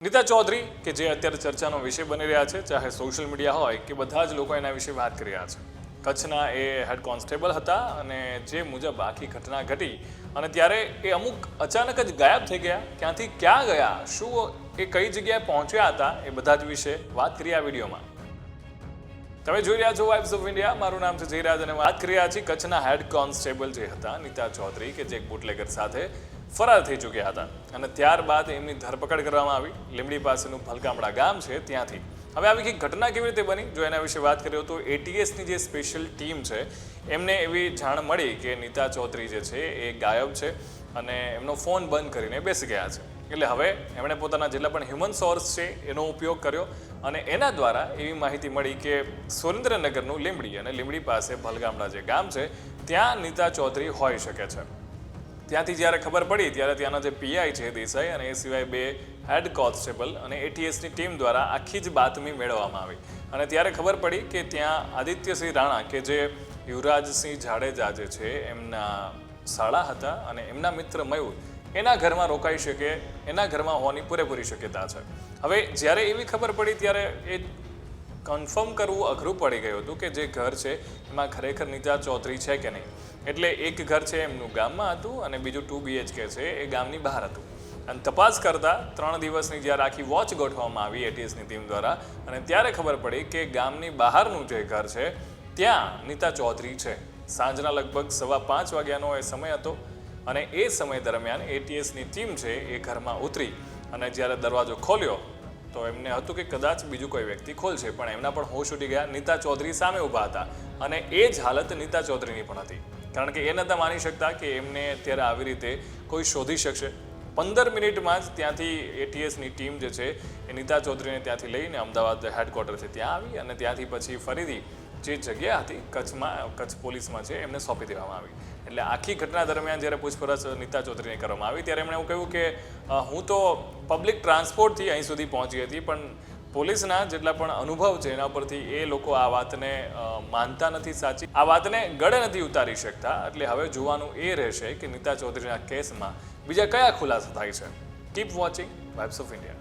નીતા ચૌધરી કે જે અત્યારે ચર્ચાનો વિષય બની રહ્યા છે, ચાહે સોશિયલ મીડિયા હોય કે બધા જ લોકો એના વિશે વાત કરી રહ્યા છે. કચ્છના એ હેડ કોન્સ્ટેબલ હતા અને જે મુજબ આખી ઘટના ઘટી અને ત્યારે એ અમુક અચાનક જ ગાયબ થઈ ગયા. ક્યાંથી ક્યાં ગયા, શું એ કઈ જગ્યાએ પહોંચ્યા હતા, એ બધા જ વિશે વાત કરી આ વિડીયોમાં. તમે જોઈ રહ્યા છો વાઇબ્સ ઓફ ઇન્ડિયા. મારું નામ છે જયરાજ અને વાત કરી રહ્યા છીએ કચ્છના હેડ કોન્સ્ટેબલ જે હતા નીતા ચૌધરી, કે જે એક બુટલેગર સાથે ફરાર થઈ ચૂક્યા હતા અને ત્યારબાદ એમની ધરપકડ કરવામાં આવી. લીંબડી પાસેનું ભલગામડા ગામ છે ત્યાંથી. હવે આવી કઈ ઘટના કેવી રીતે બની, જો એના વિશે વાત કરીએ તો એટીએસની જે સ્પેશિયલ ટીમ છે એમને એવી જાણ મળી કે નીતા ચૌધરી જે છે એ ગાયબ છે અને એમનો ફોન બંધ કરીને બેસી ગયા છે. એટલે હવે એમણે પોતાના જેટલા પણ હ્યુમન સોર્સ છે એનો ઉપયોગ કર્યો અને એના દ્વારા એવી માહિતી મળી કે સુરેન્દ્રનગરનું લીંબડી અને લીંબડી પાસે ભલગામડા જે ગામ છે ત્યાં નીતા ચૌધરી હોઈ શકે છે. ત્યાંથી જ્યારે ખબર પડી ત્યારે ત્યાંના જે પીઆઈ છે દેસાઈ અને એ સિવાય 2 હેડ કોન્સ્ટેબલ અને એટીએસની ટીમ દ્વારા આખી જ બાતમી મેળવવામાં આવી અને ત્યારે ખબર પડી કે ત્યાં આદિત્યસિંહ રાણા કે જે યુવરાજસિંહ જાડેજા જે છે એમના શાળા હતા અને એમના મિત્ર મયુર એના ઘરમાં રોકાઈ શકે, એના ઘરમાં હોવાની પૂરેપૂરી શક્યતા છે. હવે જ્યારે એવી ખબર પડી ત્યારે એ કન્ફર્મ કરવું અઘરું પડી ગયું હતું કે જે ઘર છે એમાં ખરેખર નીતા ચૌધરી છે કે નહીં. એટલે એક ઘર છે એમનું ગામમાં હતું અને બીજું 2 BHK છે એ ગામની બહાર હતું. અને તપાસ કરતા 3 દિવસની જ્યારે આખી વોચ ગોઠવવામાં આવી એટીએસની ટીમ દ્વારા અને ત્યારે ખબર પડી કે ગામની બહારનું જે ઘર છે ત્યાં નીતા ચૌધરી છે. સાંજના લગભગ 5:15 વાગ્યાનો એ સમય હતો અને એ સમય દરમિયાન એટીએસની ટીમ છે એ ઘરમાં ઉતરી અને જ્યારે દરવાજો ખોલ્યો તો એમને હતું કે કદાચ બીજું કોઈ વ્યક્તિ ખોલશે, પણ એમના પણ હોશ ઉડી ગયા. નીતા ચૌધરી સામે ઊભા હતા અને એ જ હાલત નીતા ચૌધરીની પણ હતી, કારણ કે એ નહોતા માની શકતા કે એમને અત્યારે આવી રીતે કોઈ શોધી શકશે. 15 મિનિટમાં જ ત્યાંથી એટીએસની ટીમ જે છે એ નીતા ચૌધરીને ત્યાંથી લઈને અમદાવાદ હેડક્વાર્ટર છે ત્યાં આવી અને ત્યાંથી પછી ફરીથી જે જગ્યા હતી કચ્છ પોલીસમાં છે એમને સોંપી દેવામાં આવી. એટલે આખી ઘટના દરમિયાન જ્યારે પૂછપરછ નીતા ચૌધરીને કરવામાં આવી ત્યારે એમણે એવું કહ્યું કે હું તો પબ્લિક ટ્રાન્સપોર્ટથી અહીં સુધી પહોંચી હતી, પણ પોલીસના જેટલા પણ અનુભવ છે એના પરથી એ લોકો આ વાતને માનતા નથી, સાચી આ વાતને ગળે નથી ઉતારી શકતા. એટલે હવે જોવાનું એ રહેશે કે નીતા ચૌધરીના કેસમાં બીજા કયા ખુલાસા થાય છે. Keep watching vibes of India.